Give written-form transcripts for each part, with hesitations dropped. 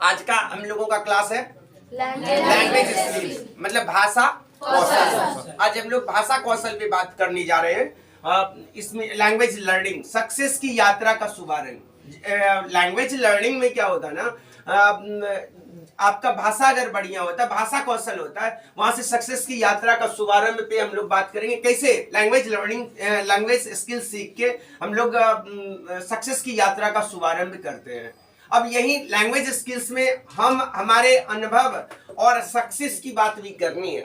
आज का हम लोगों का क्लास है लैंग्वेज स्किल्स, मतलब भाषा कौशल। आज हम लोग भाषा कौशल पे बात करने जा रहे हैं। इसमें लैंग्वेज लर्निंग, सक्सेस की यात्रा का शुभारंभ। लैंग्वेज लर्निंग में क्या होता है ना, आपका भाषा अगर बढ़िया होता है, भाषा कौशल होता है, वहां से सक्सेस की यात्रा का शुभारंभ पे हम लोग बात करेंगे। कैसे लैंग्वेज लर्निंग, लैंग्वेज स्किल सीख के हम लोग सक्सेस की यात्रा का शुभारंभ करते हैं। अब यही लैंग्वेज स्किल्स में हम हमारे अनुभव और सक्सेस की बात भी करनी है।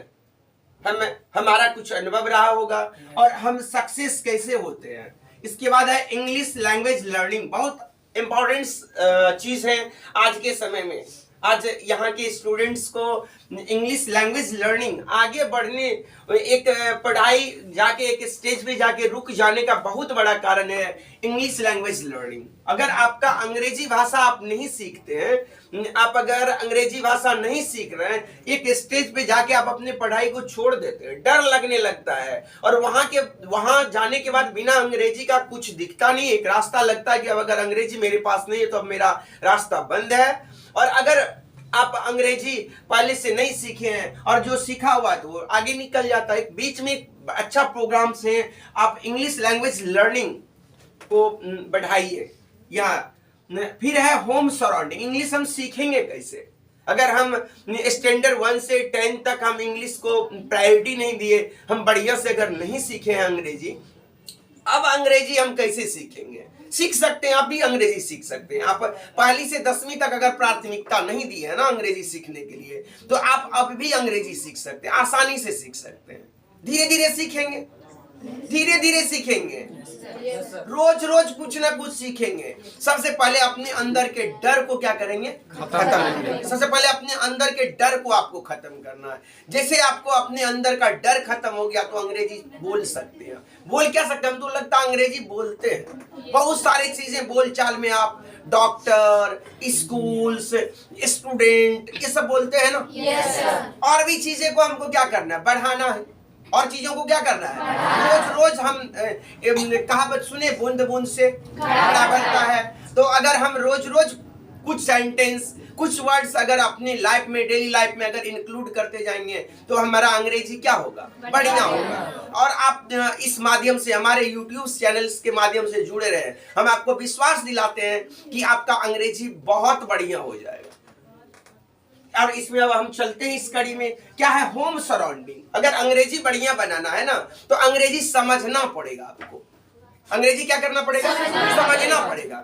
हमारा कुछ अनुभव रहा होगा और हम सक्सेस कैसे होते हैं। इसके बाद है इंग्लिश लैंग्वेज लर्निंग, बहुत इंपॉर्टेंट चीज है आज के समय में। आज यहाँ के स्टूडेंट्स को इंग्लिश लैंग्वेज लर्निंग आगे बढ़ने, एक पढ़ाई जाके एक स्टेज पे जाके रुक जाने का बहुत बड़ा कारण है इंग्लिश लैंग्वेज लर्निंग। अगर आपका अंग्रेजी भाषा आप नहीं सीखते हैं, आप अगर अंग्रेजी भाषा नहीं सीख रहे हैं, एक स्टेज पे जाके आप अपने पढ़ाई को छोड़ देते हैं, डर लगने लगता है और वहां जाने के बाद बिना अंग्रेजी का कुछ दिखता नहीं, एक रास्ता लगता है कि अब अगर अंग्रेजी मेरे पास नहीं है तो अब मेरा रास्ता बंद है। और अगर आप अंग्रेजी पहले से नहीं सीखे हैं और जो सीखा हुआ है तो वो आगे निकल जाता है। बीच में अच्छा प्रोग्राम से आप इंग्लिश लैंग्वेज लर्निंग को बढ़ाइए। यहाँ फिर है होम सराउंडिंग, इंग्लिश हम सीखेंगे कैसे? अगर हम स्टैंडर्ड 1 से 10 तक हम इंग्लिश को प्रायोरिटी नहीं दिए, हम बढ़िया से अगर नहीं सीखे हैं अंग्रेजी, अब अंग्रेजी हम कैसे सीखेंगे? सीख सकते हैं, आप भी अंग्रेजी सीख सकते हैं। आप पहली से 10वीं तक अगर प्राथमिकता नहीं दी है ना अंग्रेजी सीखने के लिए, तो आप अब भी अंग्रेजी सीख सकते हैं, आसानी से सीख सकते हैं। धीरे धीरे सीखेंगे, धीरे धीरे सीखेंगे, रोज रोज कुछ ना कुछ सीखेंगे। सबसे पहले अपने अंदर के डर को क्या करेंगे? खत्म करेंगे। सबसे पहले अपने अंदर के डर को आपको खत्म करना है। जैसे आपको अपने अंदर का डर खत्म हो गया तो अंग्रेजी बोल सकते हैं। बोल क्या सकते हैं? हम तो लगता है अंग्रेजी बोलते हैं, बहुत सारी चीजें बोलचाल में आप डॉक्टर, स्कूल्स, स्टूडेंट, ये सब बोलते हैं ना। yes, और भी चीजें को हमको क्या करना है? बढ़ाना है। और चीजों को क्या करना है? रोज रोज हम कहावत सुने, बूंद बूंद से घड़ा बनता है। तो अगर हम रोज रोज कुछ सेंटेंस, कुछ वर्ड्स अगर अपनी लाइफ में, डेली लाइफ में अगर इंक्लूड करते जाएंगे तो हमारा अंग्रेजी क्या होगा? बढ़िया होगा। और आप इस माध्यम से, हमारे यूट्यूब चैनल्स के माध्यम से जुड़े रहे, हम आपको विश्वास दिलाते हैं कि आपका अंग्रेजी बहुत बढ़िया हो जाएगा। और इसमें अब हम चलते हैं इस कड़ी में, क्या है? Home surrounding. अगर अंग्रेजी बढ़िया बनाना है ना तो अंग्रेजी समझना पड़ेगा आपको। अंग्रेजी क्या करना पड़ेगा? समझना पड़ेगा।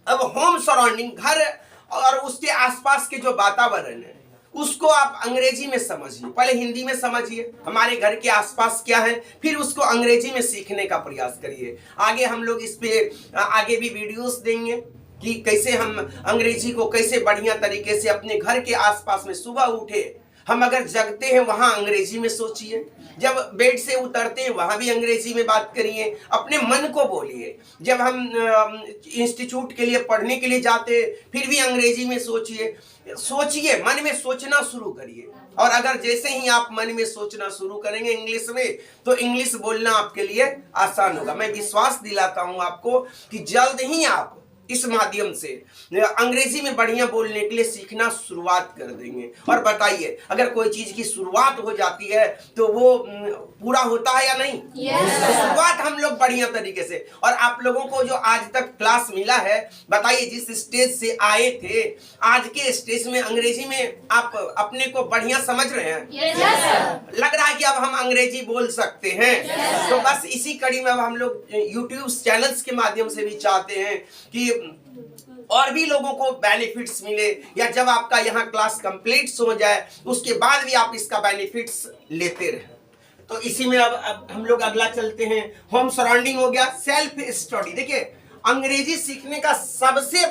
अब होम सराउंडिंग, घर और उसके आसपास के जो वातावरण है उसको आप अंग्रेजी में समझिए। पहले हिंदी में समझिए हमारे घर के आसपास क्या है, फिर उसको अंग्रेजी में सीखने का प्रयास करिए। आगे हम लोग इस पे आगे भी वीडियोस देंगे कि कैसे हम अंग्रेजी को कैसे बढ़िया तरीके से अपने घर के आसपास में, सुबह उठे हम अगर जगते हैं वहां अंग्रेजी में सोचिए, जब बेड से उतरते हैं वहां भी अंग्रेजी में बात करिए, अपने मन को बोलिए। जब हम इंस्टीट्यूट के लिए पढ़ने के लिए जाते फिर भी अंग्रेजी में सोचिए, मन में सोचना शुरू करिए। और अगर जैसे ही आप मन में सोचना शुरू करेंगे इंग्लिश में, तो इंग्लिश बोलना आपके लिए आसान होगा। मैं विश्वास दिलाता हूं आपको कि जल्द ही आप इस माध्यम से अंग्रेजी में बढ़िया बोलने के लिए सीखना शुरुआत कर देंगे। और बताइए, अगर कोई चीज की शुरुआत हो जाती है तो वो पूरा होता है या नहीं? शुरुआत हम लोग बढ़िया तरीके से। और आप लोगों को जो आज तक क्लास मिला है, बताइए जिस स्टेज से आए थे आज के स्टेज में अंग्रेजी में आप अपने को बढ़िया समझ रहे हैं? लग रहा है कि अब हम अंग्रेजी बोल सकते हैं। तो बस इसी कड़ी में अब हम लोग यूट्यूब चैनल्स के माध्यम से भी चाहते हैं कि और भी लोगों को बेनिफिट्स मिले, या जब आपका यहाँ क्लास कंप्लीट हो जाए उसके बाद भी आप इसका बेनिफिट्स लेते रहे। तो इसी में अब हम लोग अगला चलते हैं। होम सराउंडिंग हो गया। सेल्फ स्टडी, देखिए अंग्रेजी सीखने का सबसे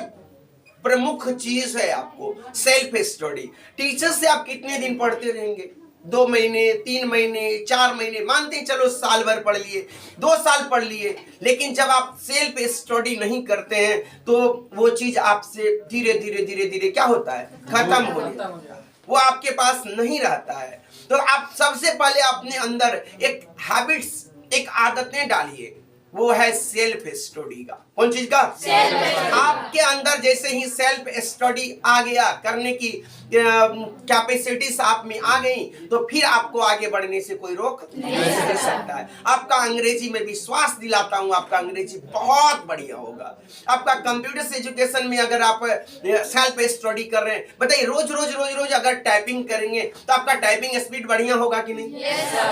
प्रमुख चीज है आपको सेल्फ स्टडी। टीचर से आप कितने दिन पढ़ते रहेंगे? 2 महीने, 3 महीने, 4 महीने, मानते हैं चलो साल भर पढ़ लिए, 2 साल पढ़ लिए, लेकिन जब आप सेल्फ स्टडी नहीं करते हैं तो वो चीज आपसे धीरे धीरे धीरे धीरे क्या होता है? खत्म हो जाता है, वो आपके पास नहीं रहता है। तो आप सबसे पहले अपने अंदर एक हैबिट्स, एक आदतें डालिए, वो है सेल्फ स्टडी का। कौन चीज का? आपके अंदर जैसे ही सेल्फ स्टडी आ गया, करने की कैपेसिटीज आप में आ गई, तो फिर आपको आगे बढ़ने से कोई रोक नहीं सकता है। आपका अंग्रेजी में विश्वास दिलाता हूं, आपका अंग्रेजी बहुत बढ़िया होगा। आपका कंप्यूटर एजुकेशन में अगर आप सेल्फ स्टडी कर रहे हैं, बताइए रोज रोज अगर टाइपिंग करेंगे तो आपका टाइपिंग स्पीड बढ़िया होगा कि नहीं?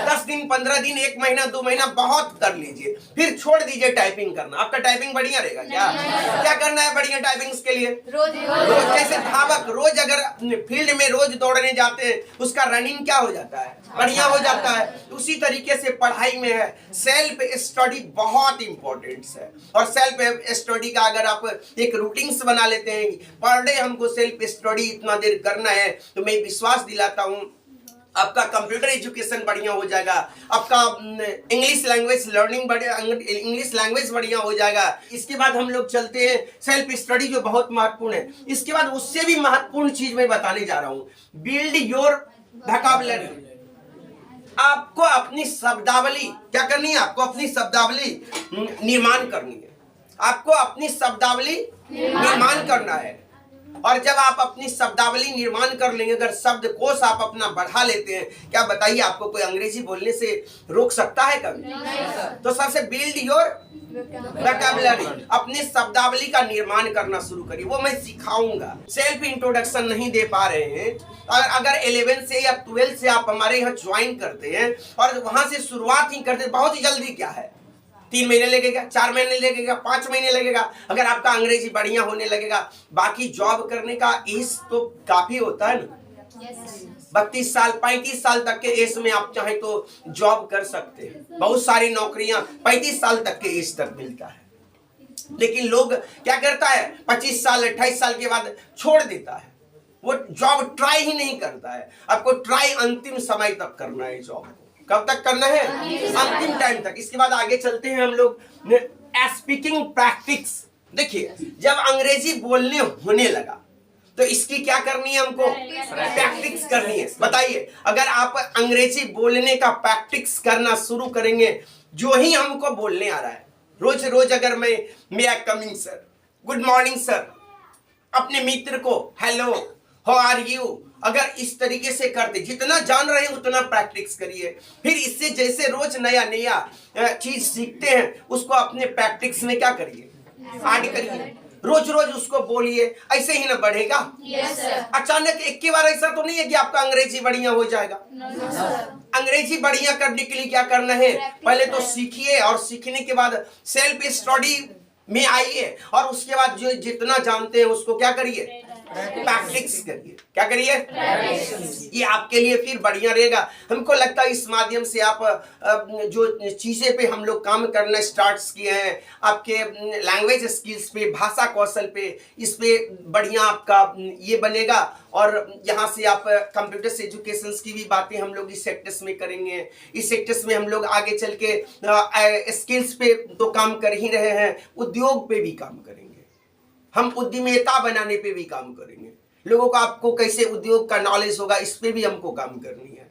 10 दिन, 15 दिन, 1 महीना, 2 महीना बहुत कर लीजिए, फिर छोड़ दीजिए टाइपिंग करना, आपका टाइपिंग बढ़िया रहेगा। क्या करना है बढ़िया टाइपिंग के लिए? रोज जैसे धावक रोज अगर फील्ड में रोज दौड़ने जाते हैं, उसका रनिंग क्या हो जाता है? बढ़िया हो जाता है। उसी तरीके से पढ़ाई में है, सेल्फ स्टडी बहुत इंपॉर्टेंट है। और सेल्फ स्टडी का अगर आप एक रूटीन्स बना लेते हैं, पर डे हमको सेल्फ स्टडी इतना देर करना है, तो मैं विश्वास दिलाता हूं आपका कंप्यूटर एजुकेशन बढ़िया हो जाएगा, आपका English language learning English language बढ़िया हो जाएगा। इसके बाद हम लोग चलते हैं सेल्फ स्टडी जो बहुत महत्वपूर्ण है। इसके बाद उससे भी महत्वपूर्ण चीज मैं बताने जा रहा हूं, बिल्ड योर वोकैबुलरी। आपको अपनी शब्दावली क्या करनी है? आपको अपनी शब्दावली निर्माण करनी है। आपको अपनी शब्दावली निर्माण करना है। और जब आप अपनी शब्दावली निर्माण कर लेंगे, अगर शब्दकोश आप अपना बढ़ा लेते हैं, क्या बताइए आपको कोई अंग्रेजी बोलने से रोक सकता है कभी? तो सबसे बिल्ड योर वोकैबुलरी, अपनी शब्दावली का निर्माण करना शुरू करिए। वो मैं सिखाऊंगा। सेल्फ इंट्रोडक्शन नहीं दे पा रहे हैं, और अगर 11 से या 12 से आप हमारे यहाँ ज्वाइन करते हैं और वहां से शुरुआत ही करते हैं, बहुत ही जल्दी क्या है, 3 महीने लगेगा, 4 महीने लगेगा, 5 महीने लगेगा, अगर आपका अंग्रेजी बढ़िया होने लगेगा। बाकी जॉब करने का एज तो काफी होता है ना, 32 साल 35 साल तक के एज में आप चाहे तो जॉब कर सकते हैं। बहुत सारी नौकरियां 35 साल तक के एज तक मिलता है। लेकिन लोग क्या करता है, 25 साल 28 साल के बाद छोड़ देता है, वो जॉब ट्राई ही नहीं करता है। आपको ट्राई अंतिम समय तक करना है। जॉब कब तक करना है? अंतिम टाइम तक। इसके बाद आगे चलते हैं हम लोग स्पीकिंग प्रैक्टिस। देखिए जब अंग्रेजी बोलने होने लगा तो इसकी क्या करनी है? हमको प्रैक्टिस करनी है। बताइए अगर आप अंग्रेजी बोलने का प्रैक्टिस करना शुरू करेंगे, जो ही हमको बोलने आ रहा है, रोज रोज अगर मैं are coming sir, good morning sir, अपने मित्र को हेलो हाउ आर यू, अगर इस तरीके से करते, जितना जान रहे हैं उतना प्रैक्टिस करिए। फिर इससे जैसे रोज नया नया चीज सीखते हैं, उसको अपने प्रैक्टिस में क्या करिए? ऐड करिए। रोज रोज उसको बोलिए, ऐसे ही ना बढ़ेगा। अचानक एक के बार ऐसा तो नहीं है कि आपका अंग्रेजी बढ़िया हो जाएगा। अंग्रेजी बढ़िया करने के लिए क्या करना है? पहले तो सीखिए, और सीखने के बाद सेल्फ स्टडी में आइए, और उसके बाद जो जितना जानते हैं उसको क्या करिए? प्रैक्टिस करिए। क्या करिए? ये आपके लिए फिर बढ़िया रहेगा। हमको लगता है इस माध्यम से आप जो चीजें पे हम लोग काम करना स्टार्ट किए हैं, आपके लैंग्वेज स्किल्स पे, भाषा कौशल पे, इस पे बढ़िया आपका ये बनेगा। और यहाँ से आप कंप्यूटर एजुकेशन की भी बातें हम लोग इस सेक्टर्स में करेंगे। इस सेक्टर्स में हम लोग आगे चल के स्किल्स पे तो काम कर ही रहे हैं, उद्योग पे भी काम करेंगे, हम उद्यमिता बनाने पे भी काम करेंगे। लोगों को आपको कैसे उद्योग का नॉलेज होगा, इस पे भी हमको काम करनी है।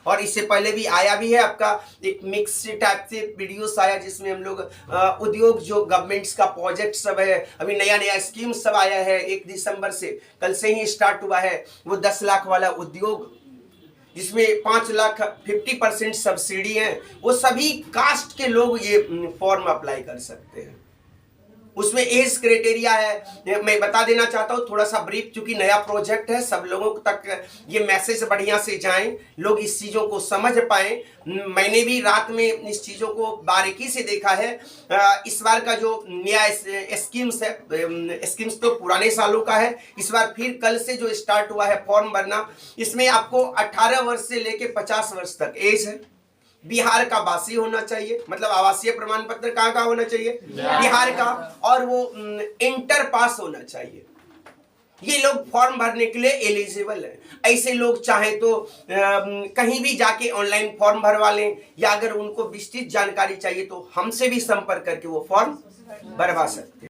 और इससे पहले भी आया भी है आपका एक मिक्स टाइप से वीडियोस आया, जिसमें हम लोग उद्योग जो गवर्नमेंट्स का प्रोजेक्ट सब है, अभी नया नया स्कीम सब आया है। 1 दिसंबर से कल से ही स्टार्ट हुआ है वो 10 लाख वाला उद्योग, जिसमें 5 लाख 50% सब्सिडी है। वो सभी कास्ट के लोग ये फॉर्म अप्लाई कर सकते हैं। उसमें एज क्राइटेरिया है। मैं बता देना चाहता हूँ थोड़ा सा ब्रीफ, क्योंकि नया प्रोजेक्ट है, सब लोगों तक ये मैसेज बढ़िया से जाएं, लोग इस चीज़ों को समझ पाएं। मैंने भी रात में इस चीज़ों को बारीकी से देखा है। इस बार का जो नया स्कीम्स है, स्कीम्स तो पुराने सालों का है, इस बार फिर कल से जो स्टार्ट हुआ है फॉर्म भरना, इसमें आपको 18 वर्ष से लेके 50 वर्ष तक एज है। बिहार का वासी होना चाहिए, मतलब आवासीय प्रमाण पत्र कहाँ का होना चाहिए? बिहार का। और वो इंटर पास होना चाहिए। ये लोग फॉर्म भरने के लिए एलिजिबल है। ऐसे लोग चाहे तो कहीं भी जाके ऑनलाइन फॉर्म भरवा लें, या अगर उनको विस्तृत जानकारी चाहिए तो हमसे भी संपर्क करके वो फॉर्म भरवा सकते हैं।